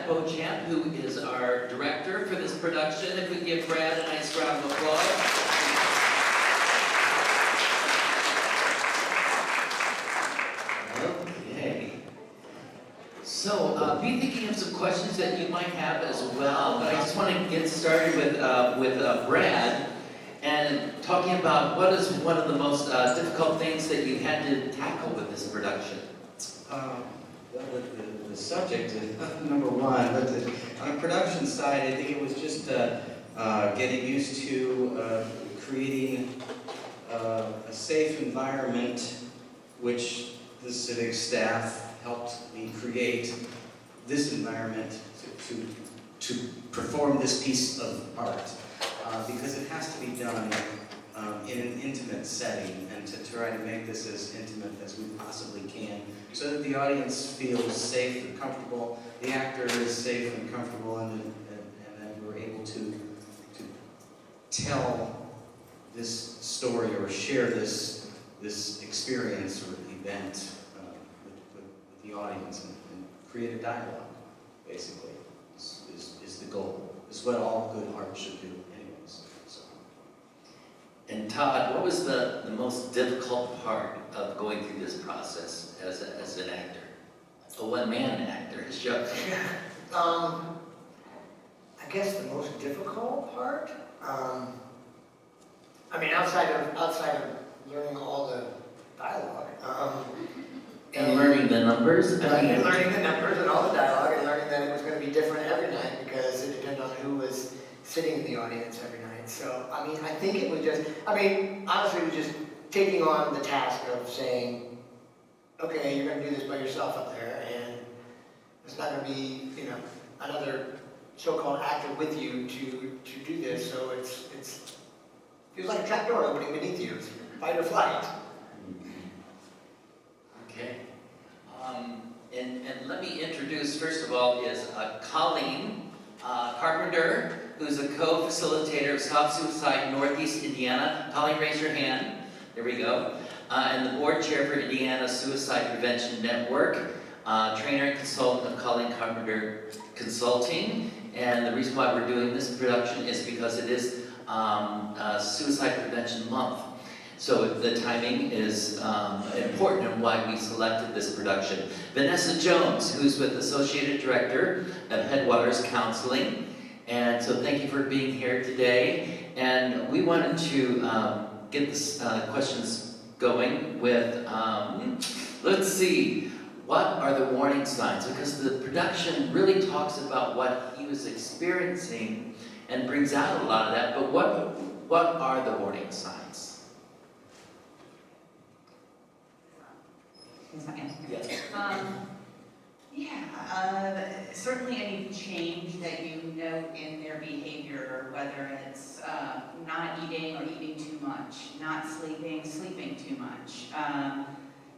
Beauchamp, who is our director for this production. If we give Brad a nice round of applause. Okay. So, be thinking of some questions that you might have as well, but I just want to get started with Brad, and talking about what is one of the most difficult things that you had to tackle with this production. Well, the subject is number one, but on the production side, I think it was just getting used to creating a safe environment, which the civic staff helped me create this environment to perform this piece of art, because it has to be done in an intimate setting, and to try to make this as intimate as we possibly can, so that the audience feels safe and comfortable, the actor is safe and comfortable, and then we're able to tell this story or share this experience or event with the audience, and create a dialogue, basically, is the goal. Is what all good art should do anyways. So. And Todd, what was the most difficult part of going through this process as an actor? A one-man actor, sure. I guess the most difficult part, I mean, outside of learning all the dialogue, and learning the numbers. And learning the numbers and all the dialogue, and learning that it was going to be different every night because it depended on who was sitting in the audience every night. So, I mean, I think it was just, honestly, it was just taking on the task of saying, okay, you're going to do this by yourself up there, and there's not going to be, another so-called actor with you to do this. So it feels like a trapdoor opening beneath you. It's fight or flight. Okay. And let me introduce, first of all, is Colleen Carpenter, who's a co-facilitator of Stop Suicide Northeast Indiana. Colleen, raise your hand. There we go. And the board chair for Indiana Suicide Prevention Network, trainer and consultant of Colleen Carpenter Consulting. And the reason why we're doing this production is because it is Suicide Prevention Month. So the timing is important in why we selected this production. Vanessa Jones, who's with Associated Director of Headwaters Counseling. And so thank you for being here today. And we wanted to get this questions going with, let's see, what are the warning signs? Because the production really talks about what he was experiencing and brings out a lot of that, but what are the warning signs? Yes. Certainly any change that you note in their behavior, whether it's not eating or eating too much, not sleeping too much,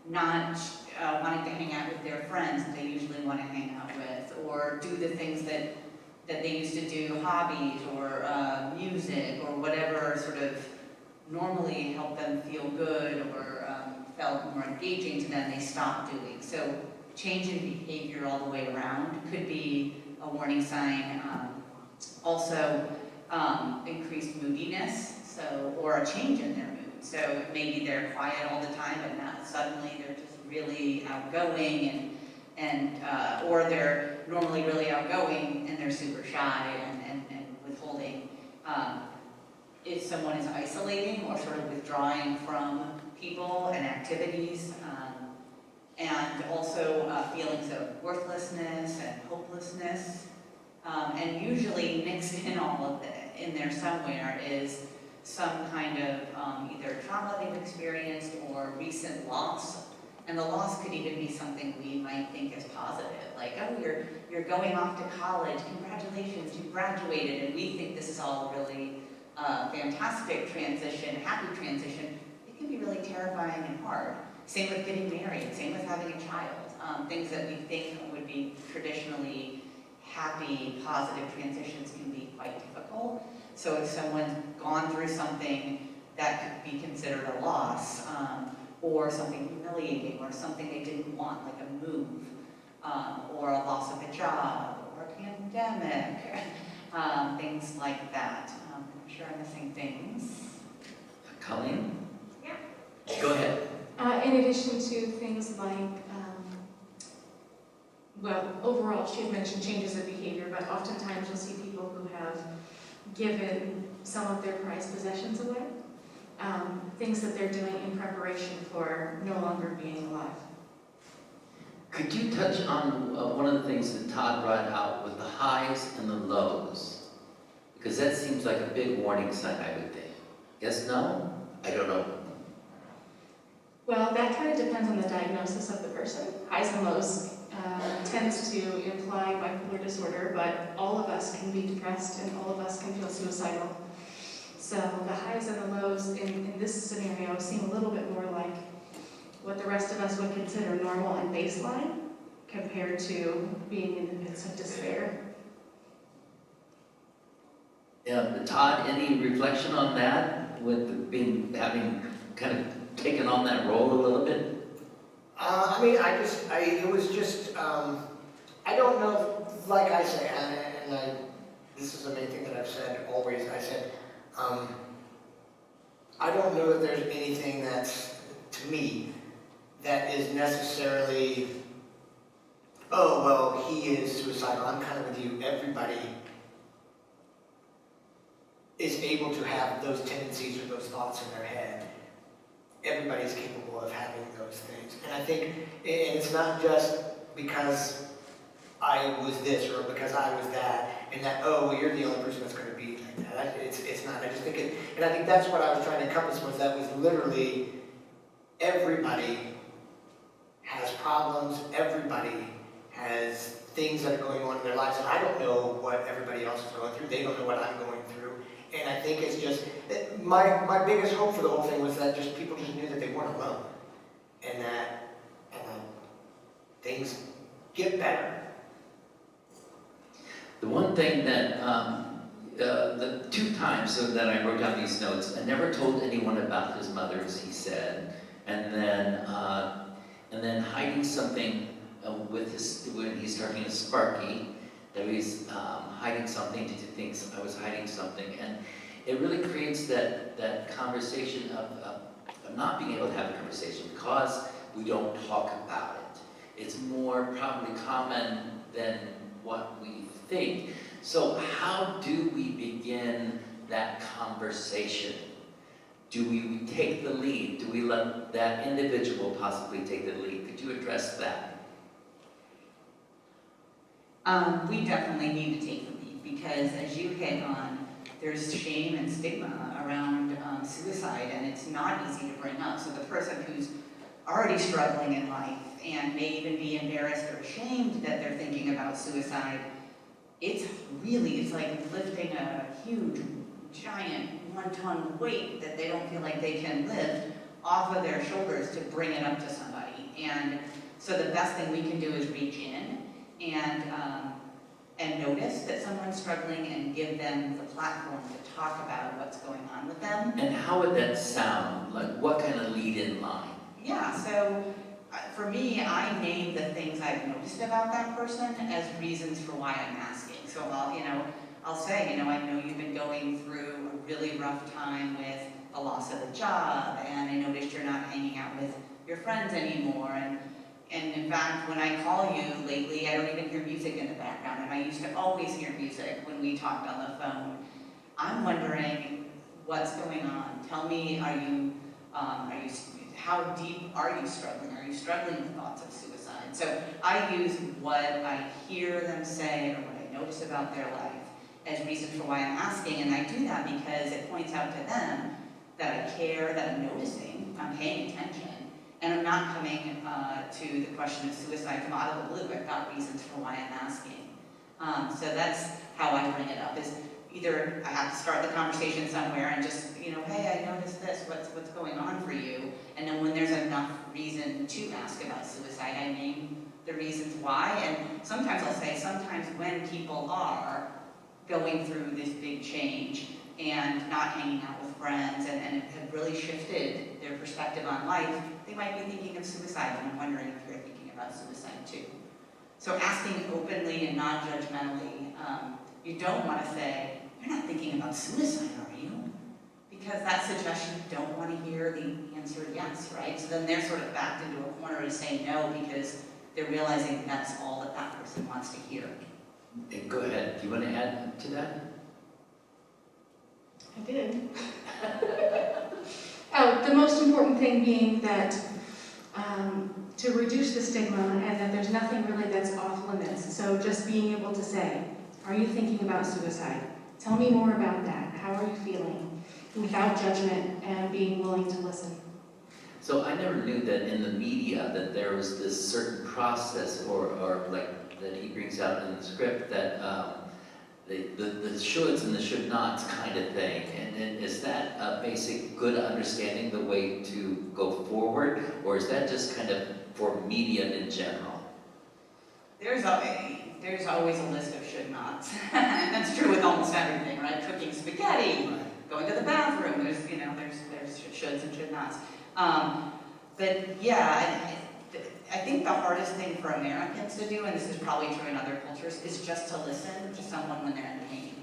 not wanting to hang out with their friends that they usually want to hang out with, or do the things that they used to do, hobbies or music or whatever sort of normally helped them feel good or felt more engaging to them, they stopped doing. So change in behavior all the way around could be a warning sign. Also, increased moodiness, or a change in their mood. So maybe they're quiet all the time, but now suddenly they're just really outgoing, or they're normally really outgoing and they're super shy and withholding. If someone is isolating or sort of withdrawing from people and activities, and also feelings of worthlessness and hopelessness, and usually mixed in all of that in there somewhere is some kind of either trauma they've experienced or recent loss. And the loss could even be something we might think is positive, like, oh, you're going off to college, congratulations, you graduated, and we think this is all really fantastic transition, happy transition. It can be really terrifying and hard. Same with getting married, same with having a child. Things that we think would be traditionally happy, positive transitions can be quite difficult. So if someone's gone through something that could be considered a loss, or something humiliating, or something they didn't want, like a move, or a loss of a job, or a pandemic, things like that. I'm sure I'm missing things. Colleen? Yeah. Go ahead. In addition to things like, well, overall, she had mentioned changes of behavior, but oftentimes you'll see people who have given some of their prized possessions away, things that they're doing in preparation for no longer being alive. Could you touch on one of the things that Todd brought out with the highs and the lows? Because that seems like a big warning sign, I would think. Yes, no? I don't know. Well, that kind of depends on the diagnosis of the person. Highs and lows tends to imply bipolar disorder, but all of us can be depressed and all of us can feel suicidal. So the highs and the lows in this scenario seem a little bit more like what the rest of us would consider normal and baseline compared to being in the midst of despair. Todd, any reflection on that with having kind of taken on that role a little bit? I mean, it was just, I don't know, like I say, and this is the main thing that I've said always, I said, I don't know that there's anything that's, to me, that is necessarily, oh, well, he is suicidal. I'm kind of with you. Everybody is able to have those tendencies or those thoughts in their head. Everybody's capable of having those things. And I think, and it's not just because I was this or because I was that, and that, oh, well, you're the only person that's going to be like that. It's not. I just think it, and I think that's what I was trying to encompass was that was literally everybody has problems, everybody has things that are going on in their lives, and I don't know what everybody else is going through. They don't know what I'm going through. And I think it's just, my biggest hope for the whole thing was that just people just knew that they weren't alone. And that things get better. The one thing that, the 2 times that I wrote down these notes, I never told anyone about his mother, as he said, and then hiding something with when he's talking to Sparky, that he's hiding something, he thinks I was hiding something, and it really creates that conversation of not being able to have a conversation because we don't talk about it. It's more probably common than what we think. So how do we begin that conversation? Do we take the lead? Do we let that individual possibly take the lead? Could you address that? We definitely need to take the lead because, as you hit on, there's shame and stigma around suicide, and it's not easy to bring up. So the person who's already struggling in life and may even be embarrassed or ashamed that they're thinking about suicide, it's like lifting a huge, giant, 1-ton weight that they don't feel like they can lift off of their shoulders to bring it up to somebody. And so the best thing we can do is reach in and notice that someone's struggling and give them the platform to talk about what's going on with them. And how would that sound? Like what kind of lead-in line? Yeah, so for me, I name the things I've noticed about that person as reasons for why I'm asking. So I'll say, I know you've been going through a really rough time with the loss of a job, and I noticed you're not hanging out with your friends anymore, and in fact, when I call you lately, I don't even hear music in the background, and I used to always hear music when we talked on the phone. I'm wondering what's going on. Tell me, how deep are you struggling? Are you struggling with thoughts of suicide? So I use what I hear them say or what I notice about their life as reason for why I'm asking, and I do that because it points out to them that I care, that I'm noticing, I'm paying attention, and I'm not coming to the question of suicide from out of the blue. I've got reasons for why I'm asking. So that's how I bring it up, is either I have to start the conversation somewhere and just, hey, I noticed this, what's going on for you? And then when there's enough reason to ask about suicide, I name the reasons why. And sometimes I'll say, sometimes when people are going through this big change and not hanging out with friends and have really shifted their perspective on life, they might be thinking of suicide, and I'm wondering if you're thinking about suicide too. So asking openly and non-judgmentally, you don't want to say, "You're not thinking about suicide, are you?" Because that suggests you don't want to hear the answer yes, right? So then they're sort of backed into a corner to say no because they're realizing that's all that that person wants to hear. And go ahead, do you want to add to that? I did. Oh, the most important thing being that to reduce the stigma and that there's nothing really that's off limits. So just being able to say, are you thinking about suicide? Tell me more about that. How are you feeling? Without judgment and being willing to listen. So I never knew that in the media that there was this certain process or like that he brings out in the script that the shoulds and the should nots kind of thing. And is that a basic good understanding the way to go forward, or is that just kind of for media in general? There's always a list of should nots. And that's true with almost everything, right? Cooking spaghetti, going to the bathroom, there's shoulds and should nots. But yeah, I think the hardest thing for Americans to do, and this is probably true in other cultures, is just to listen to someone when they're in pain.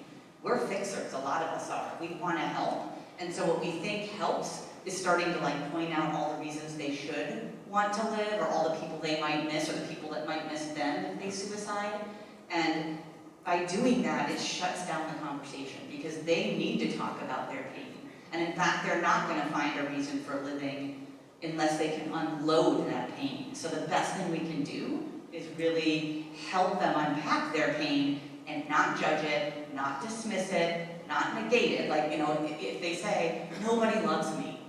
We're fixers, a lot of us are. We want to help. And so what we think helps is starting to like point out all the reasons they should want to live, or all the people they might miss, or the people that might miss them if they suicide. And by doing that, it shuts down the conversation because they need to talk about their pain. And in fact, they're not going to find a reason for living unless they can unload that pain. So the best thing we can do is really help them unpack their pain and not judge it, not dismiss it, not negate it. Like, if they say, nobody loves me,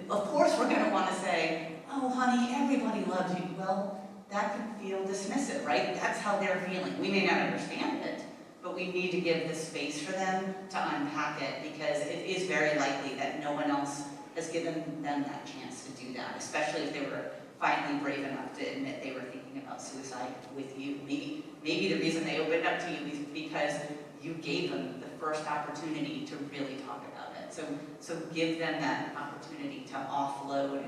of course we're going to want to say, oh honey, everybody loves you. Well, that can feel dismissive, right? That's how they're feeling. We may not understand it, but we need to give the space for them to unpack it because it is very likely that no one else has given them that chance to do that, especially if they were finally brave enough to admit they were thinking about suicide with you. Maybe the reason they opened up to you is because you gave them the first opportunity to really talk about it. So give them that opportunity to offload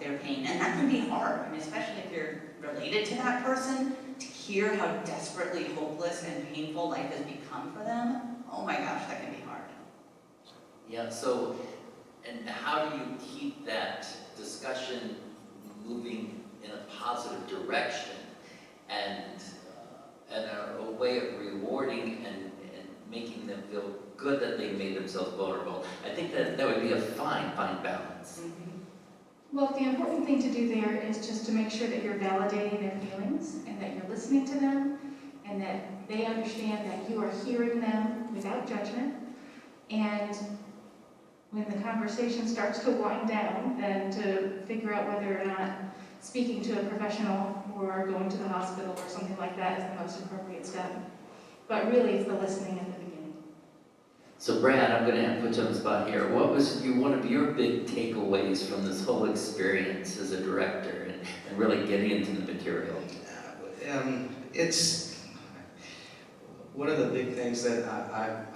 their pain. And that can be hard, especially if you're related to that person, to hear how desperately hopeless and painful life has become for them. Oh my gosh, that can be hard. Yeah, so, and how do you keep that discussion moving in a positive direction and a way of rewarding and making them feel good that they made themselves vulnerable? I think that would be a fine balance. Mm-hmm. Well, the important thing to do there is just to make sure that you're validating their feelings and that you're listening to them and that they understand that you are hearing them without judgment. And when the conversation starts to wind down, then to figure out whether or not speaking to a professional or going to the hospital or something like that is the most appropriate step. But really, it's the listening at the beginning. So Brad, I'm going to have to put you on the spot here. What was one of your big takeaways from this whole experience as a director and really getting into the material? It's one of the big things that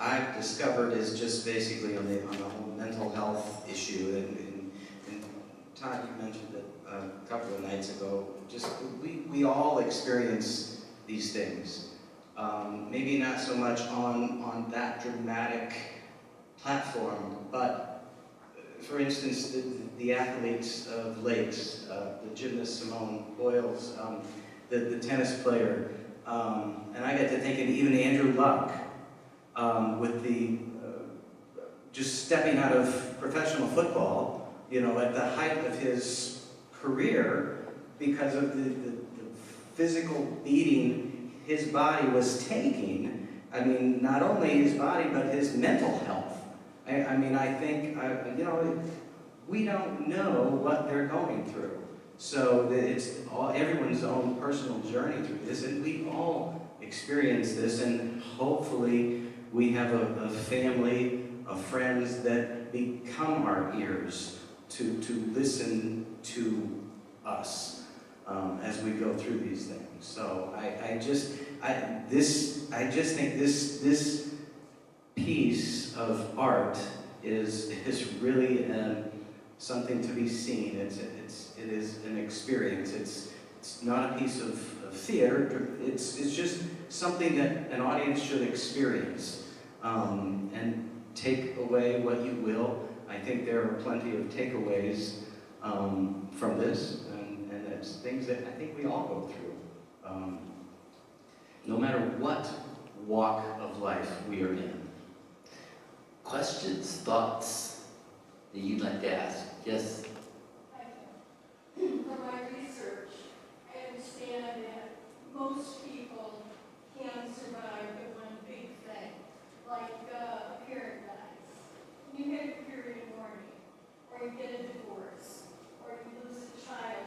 I've discovered is just basically on the whole mental health issue. And Todd, you mentioned it a couple of nights ago. Just we all experience these things. Maybe not so much on that dramatic platform, but for instance, the athletes of Lakes, the gymnast Simone Boyles, the tennis player, and I got to thinking even Andrew Luck, with the just stepping out of professional football, at the height of his career, because of the physical beating his body was taking. I mean, not only his body, but his mental health. I think, we don't know what they're going through. So it's everyone's own personal journey through this, and we all experience this, and hopefully we have a family of friends that become our ears to listen to us as we go through these things. So I just think this piece of art is really something to be seen. It is an experience. It's it's not a piece of theater. It's just something that an audience should experience. And take away what you will. I think there are plenty of takeaways from this, and it's things that I think we all go through, no matter what walk of life we are in. Questions, thoughts that you'd like to ask? Yes? From my research, I understand that most people can survive the one big thing, like a parent dies. You have a period of mourning, or you get a divorce, or you lose a child,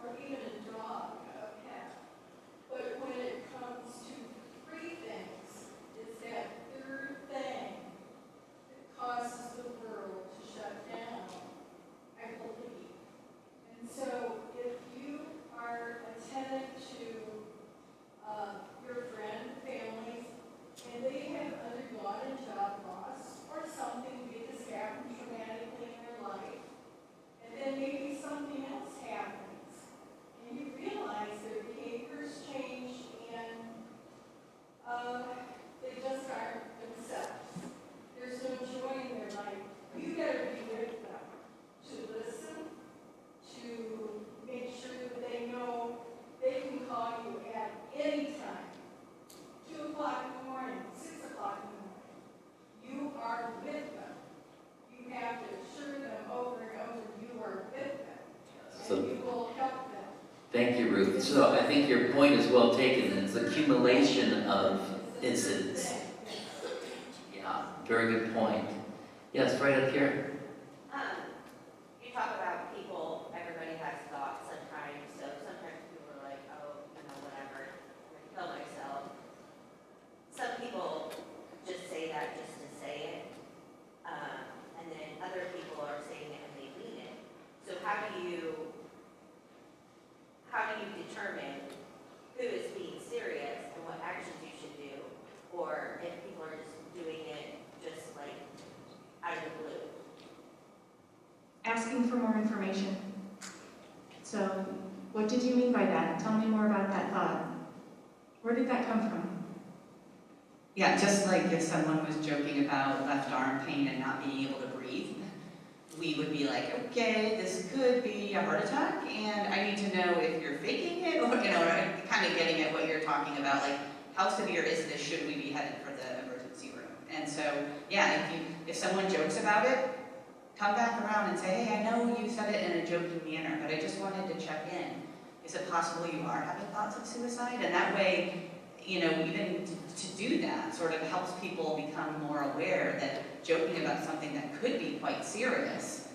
or even a dog, a pet. But when it comes to three things, it's that third thing that causes the world to shut down, I believe. And so if you are attentive to your friend, family, and they have undergone a job loss or something big has happened traumatically in their life, and then maybe something else happens, and you realize their behaviors change and they just aren't themselves. There's no joy in their life. You better be with them to listen, to make sure that they know they can call you at any time. 2 o'clock in the morning, 6 o'clock in the morning. You are with them. You have to assure them over and over you are with them. So- And you will help them. Thank you, Ruth. So I think your point is well taken. It's accumulation of incidents. Yeah, very good point. Yes, right up here. You talk about people, everybody has thoughts sometimes, so sometimes people are like, oh, whatever, I'm gonna kill myself. Some people just say that just to say it, and then other people are saying it and they mean it. So how do you determine who is being serious and what actions you should do, or if people are just doing it just like out of the blue? Asking for more information. So, what did you mean by that? Tell me more about that thought. Where did that come from? Yeah, just like if someone was joking about left arm pain and not being able to breathe, we would be like, okay, this could be a heart attack, and I need to know if you're faking it, or, kind of getting at what you're talking about, like, how severe is this? Should we be headed for the emergency room? And so, yeah, if someone jokes about it, come back around and say, hey, I know you said it in a joking manner, but I just wanted to check in. Is it possible you are having thoughts of suicide? And that way, even to do that sort of helps people become more aware that joking about something that could be quite serious,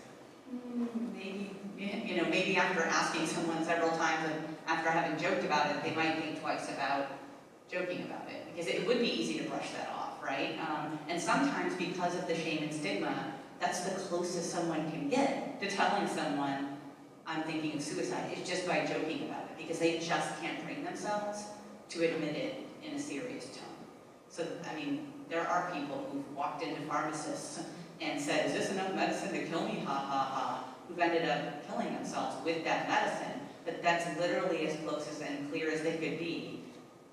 maybe after asking someone several times and after having joked about it, they might think twice about joking about it, because it would be easy to brush that off, right? And sometimes because of the shame and stigma, that's the closest someone can get to telling someone, I'm thinking of suicide, is just by joking about it, because they just can't bring themselves to admit it in a serious tone. So, there are people who've walked into pharmacists and said, is this enough medicine to kill me, ha ha ha, who've ended up killing themselves with that medicine, but that's literally as close and clear as they could be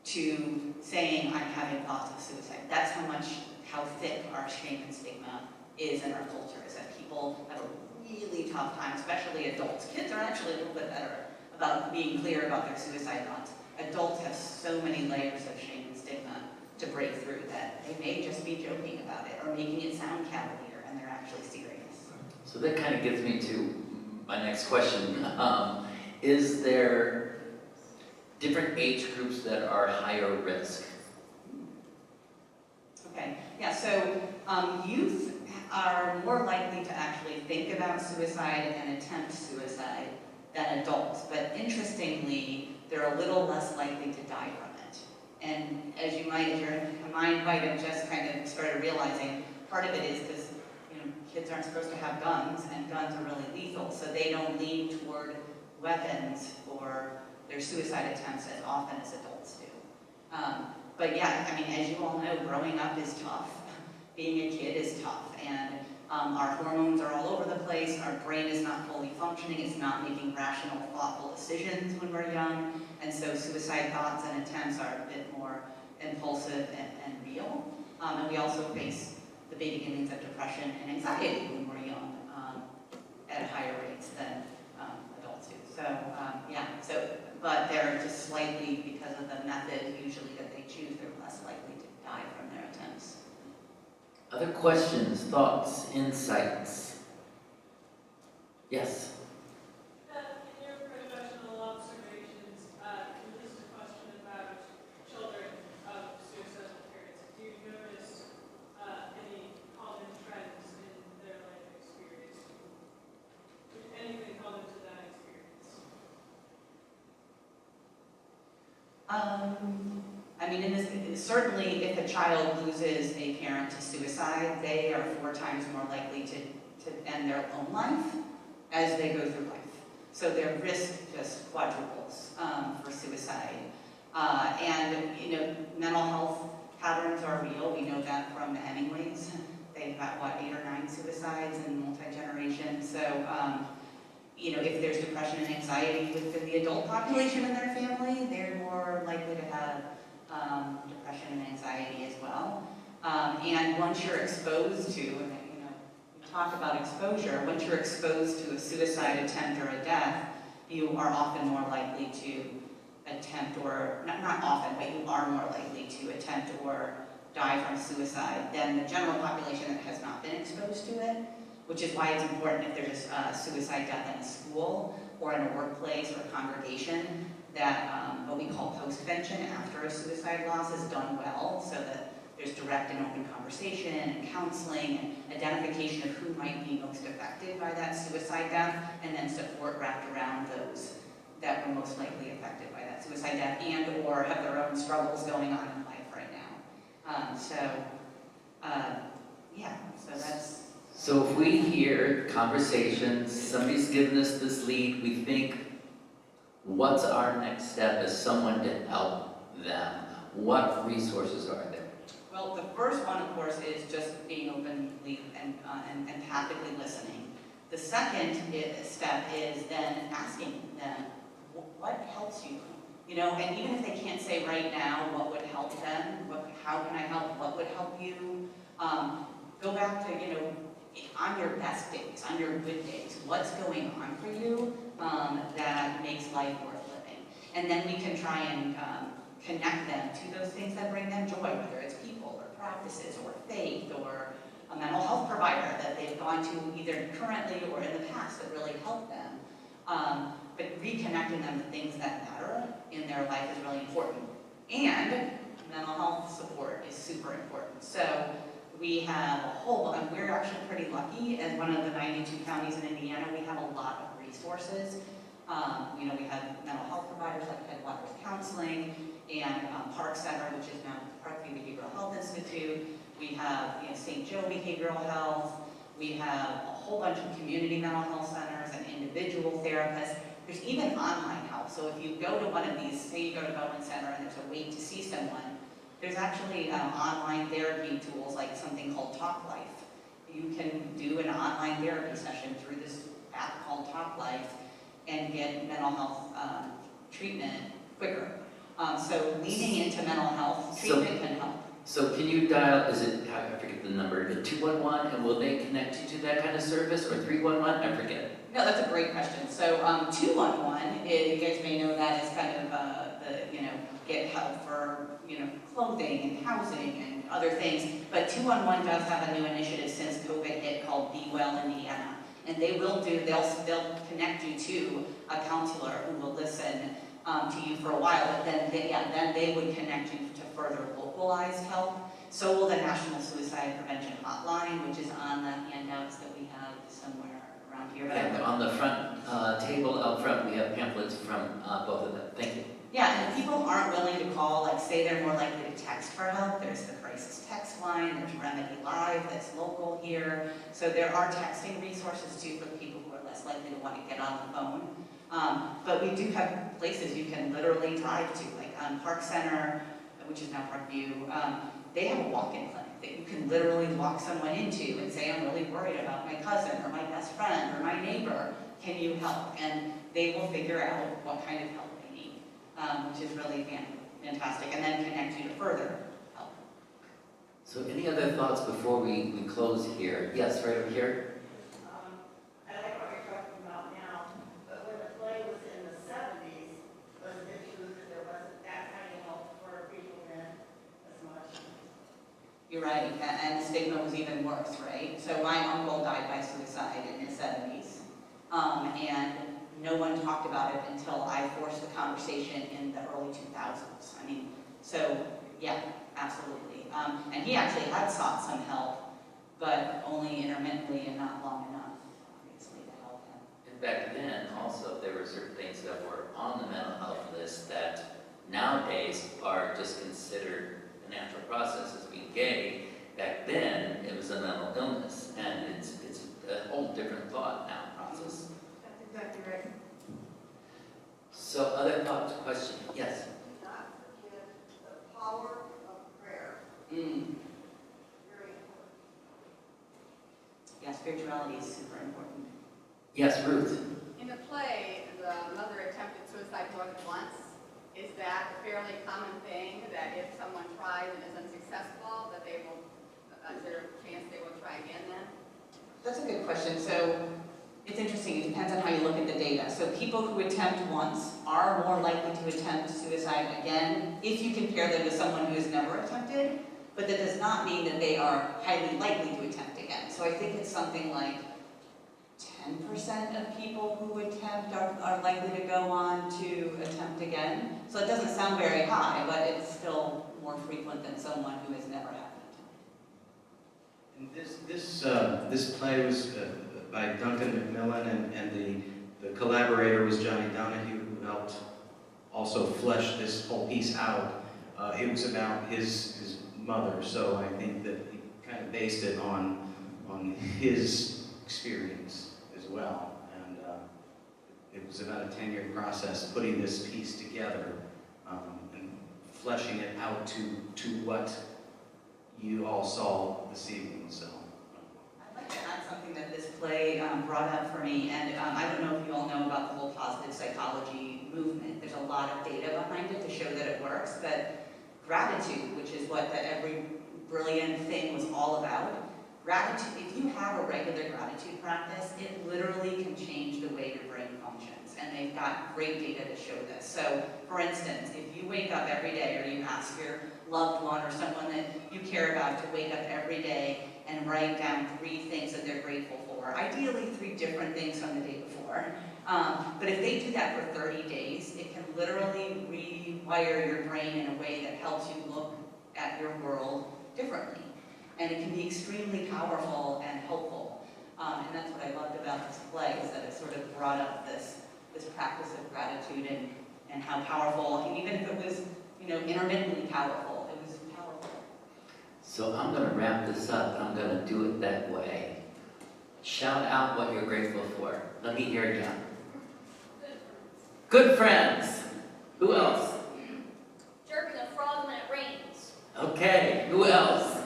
to saying, I'm having thoughts of suicide. That's how thick our shame and stigma is in our culture, is that people have a really tough time, especially adults. Kids are actually a little bit better about being clear about their suicide thoughts. Adults have so many layers of shame and stigma to break through that they may just be joking about it or making it sound cavalier, and they're actually serious. So that kind of gets me to my next question. Is there different age groups that are higher risk? Okay, yeah, so youth are more likely to actually think about suicide and attempt suicide than adults, but interestingly, they're a little less likely to die from it. And as your mind might have just kind of started realizing, part of it is because kids aren't supposed to have guns, and guns are really lethal, so they don't lean toward weapons or their suicide attempts as often as adults do. But yeah, as you all know, growing up is tough. Being a kid is tough, and Our hormones are all over the place, our brain is not fully functioning, it's not making rational, thoughtful decisions when we're young, and so suicide thoughts and attempts are a bit more impulsive and real. And we also face the beginnings of depression and anxiety when we're young at higher rates than adults do. So, but they're just slightly, because of the method usually that they choose, they're less likely to die from their attempts. Other questions, thoughts, insights? Yes? In your professional observations, you list a question about children of suicidal parents. Do you notice any common trends in their life experience? Anything common to that experience? I mean, certainly if a child loses a parent to suicide, they are 4 times more likely to end their own life as they go through life. So their risk just quadruples for suicide. And, mental health patterns are real. We know that from the Hemingways. They've got, 8 or 9 suicides in multi-generation. So, if there's depression and anxiety within the adult population in their family, they're more likely to have depression and anxiety as well. And once you're exposed to, and we talk about exposure, once you're exposed to a suicide attempt or a death, you are often more likely to attempt, or not often, but you are more likely to attempt or die from suicide than the general population that has not been exposed to it, which is why it's important if there's a suicide death in a school or in a workplace or a congregation that what we call postvention after a suicide loss is done well, so that there's direct and open conversation and counseling and identification of who might be most affected by that suicide death, and then support wrapped around those that were most likely affected by that suicide death and or have their own struggles going on in life right now. So that's... So if we hear conversations, somebody's given us this lead, we think, what's our next step as someone to help them? What resources are there? Well, the first one, of course, is just being openly and empathically listening. The second step is then asking them, what helps you? And even if they can't say right now what would help them, how can I help, what would help you, go back to, on your best days, on your good days, what's going on for you that makes life worth living? And then we can try and connect them to those things that bring them joy, whether it's people or practices or faith or a mental health provider that they've gone to either currently or in the past that really helped them. But reconnecting them to things that matter in their life is really important. And mental health support is super important. So we have a whole, and we're actually pretty lucky, as one of the 92 counties in Indiana, we have a lot of resources. We have mental health providers like Headwaters Counseling and Park Center, which is now Parkview Behavioral Health Institute. We have St. Joe Behavioral Health. We have a whole bunch of community mental health centers and individual therapists. There's even online help. So if you go to one of these, say you go to Bowen Center and there's a wait to see someone, there's actually online therapy tools like something called Talkback. You can do an online therapy session through this app called Talkback and get mental health treatment quicker. So leaning into mental health treatment can help. So can you dial, I forget the number, 211, and will they connect you to that kind of service, or 311? I forget. No, that's a great question. So 211, you guys may know that as kind of get help for clothing and housing and other things. But 211 does have a new initiative since COVID hit called Be Well Indiana, and they'll connect you to a counselor who will listen to you for a while. But then they would connect you to further localized help. So will the National Suicide Prevention Hotline, which is on the handouts that we have somewhere around here. And on the front table out front, we have pamphlets from both of them. Thank you. Yeah, and if people aren't willing to call, like say they're more likely to text for help, there's the crisis text line, there's Remedy Live that's local here. So there are texting resources too for the people who are less likely to want to get on the phone. But we do have places you can literally drive to, like Park Center, which is now Parkview, they have a walk-in clinic that you can literally walk someone into and say, I'm really worried about my cousin or my best friend or my neighbor. Can you help? And they will figure out what kind of help they need, which is really fantastic, and then connect you to further help. So any other thoughts before we close here? Yes, right over here. I like what you're talking about now, but when the play was in the 70s, was it true that there wasn't that kind of help for people then as much? You're right, and stigma was even worse, right? So my uncle died by suicide in his 70s, and no one talked about it until I forced the conversation in the early 2000s. I mean, so yeah, absolutely. And he actually had sought some help, but only intermittently and not long enough, obviously, to help him. And back then, also, there were certain things that were on the mental health list that nowadays are just considered a natural process as being gay. Back then, it was a mental illness, and it's a whole different thought now process. That's exactly right. So, other thoughts, questions? Yes. Not forget the power of prayer. Mm. Very important. Yeah, spirituality is super important. Yes, Ruth. In the play, the mother attempted suicide more than once. Is that a fairly common thing, that if someone tries and is unsuccessful, that they will, is there a chance they will try again then? That's a good question. So it's interesting, it depends on how you look at the data. So people who attempt once are more likely to attempt suicide again if you compare them to someone who has never attempted, but that does not mean that they are highly likely to attempt again. So I think it's something like 10% of people who attempt are likely to go on to attempt again. So it doesn't sound very high, but it's still more frequent than someone who has never had an attempt. And this play was by Duncan McMillan, and the collaborator was Johnny Donahue, who helped also flesh this whole piece out. It was about his mother, so I think that he kind of based it on his experience as well. And it was about a 10-year process putting this piece together and fleshing it out to what you all saw this evening. So. I'd like to add something that this play brought up for me, and I don't know if you all know about the whole positive psychology movement. There's a lot of data behind it to show that it works, but gratitude, which is what that every brilliant thing was all about, gratitude, if you have a regular gratitude practice, it literally can change the way your brain functions, and they've got great data to show this. So, for instance, if you wake up every day, or you ask your loved one or someone that you care about to wake up every day and write down 3 things that they're grateful for, ideally 3 different things from the day before. But if they do that for 30 days, it can literally rewire your brain in a way that helps you look at your world differently. And it can be extremely powerful and helpful. And that's what I loved about this play, is that it sort of brought up this practice of gratitude and how powerful, and even if it was, intermittently powerful, it was powerful. So I'm going to wrap this up, and I'm going to do it that way. Shout out what you're grateful for. Let me hear it again. Good friends. Who else? Jerking a frog when it rains. Okay. Who else?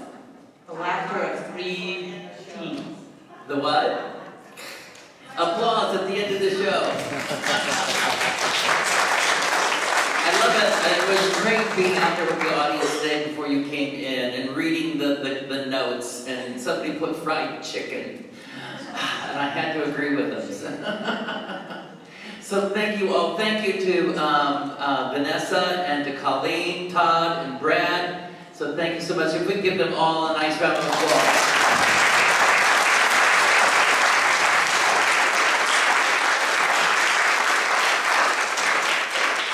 The laughter of 3 teens. The what? Applause at the end of the show. I love it. It was great being out there with the audience today before you came in and reading the notes, and somebody put fried chicken. And I had to agree with them. So thank you all. Thank you to Vanessa and to Colleen, Todd, and Brad. So thank you so much. If we could give them all a nice round of applause.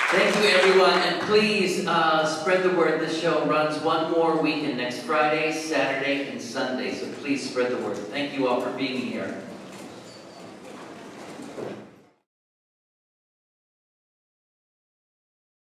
Thank you, everyone, and please spread the word. This show runs 1 more weekend, next Friday, Saturday, and Sunday, so please spread the word. Thank you all for being here.